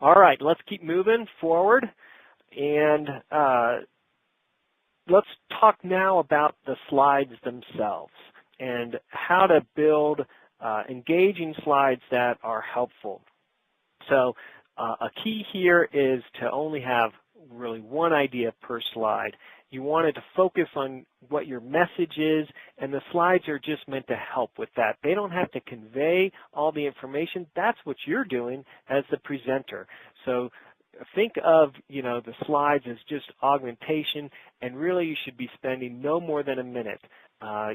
All right, let's keep moving forward, and let's talk now about the slides themselves and how to build engaging slides that are helpful. So a key here is to only have really one idea per slide. You want it to focus on what your message is, and the slides are just meant to help with that. They don't have to convey all the information. That's what you're doing as the presenter. So think of, the slides as just augmentation, and really you should be spending no more than a minute.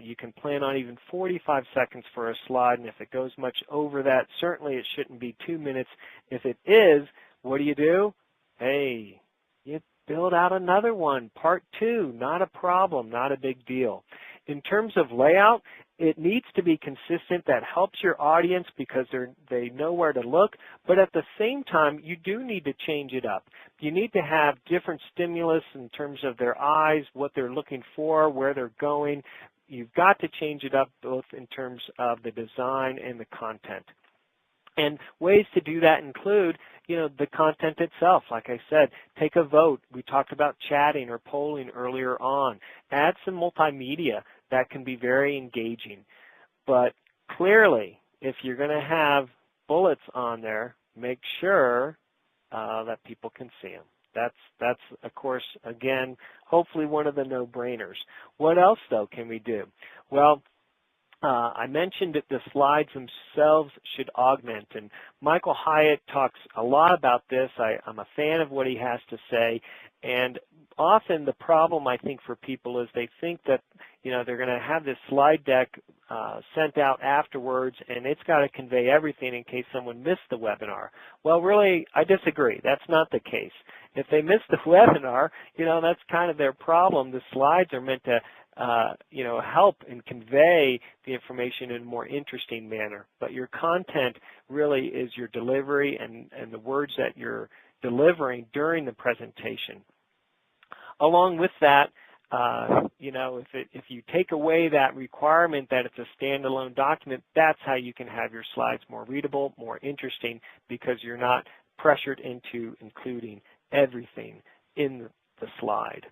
You can plan on even 45 seconds for a slide, and if it goes much over that, certainly it shouldn't be 2 minutes. If it is, what do? Hey, you build out another one, part 2, not a problem, not a big deal. In terms of layout, it needs to be consistent. That helps your audience because they know where to look, but at the same time, you do need to change it up. You need to have different stimulus in terms of their eyes, what they're looking for, where they're going. You've got to change it up both in terms of the design and the content. And ways to do that include, the content itself. Like I said, take a vote. We talked about chatting or polling earlier on. Add some multimedia. That can be very engaging. But clearly, if you're going to have bullets on there, make sure that people can see them. That's of course, again, hopefully one of the no-brainers. What else, though, can we do? Well, I mentioned that the slides themselves should augment, and Michael Hyatt talks a lot about this. I'm a fan of what he has to say, and often the problem, I think, for people is they think that, they're going to have this slide deck sent out afterwards, and it's got to convey everything in case someone missed the webinar. Well, really, I disagree. That's not the case. If they missed the webinar, that's kind of their problem. The slides are meant to help and convey the information in a more interesting manner. But your content really is your delivery and the words that you're delivering during the presentation. Along with that, if you take away that requirement that it's a standalone document, that's how you can have your slides more readable, more interesting, because you're not pressured into including everything in the slide.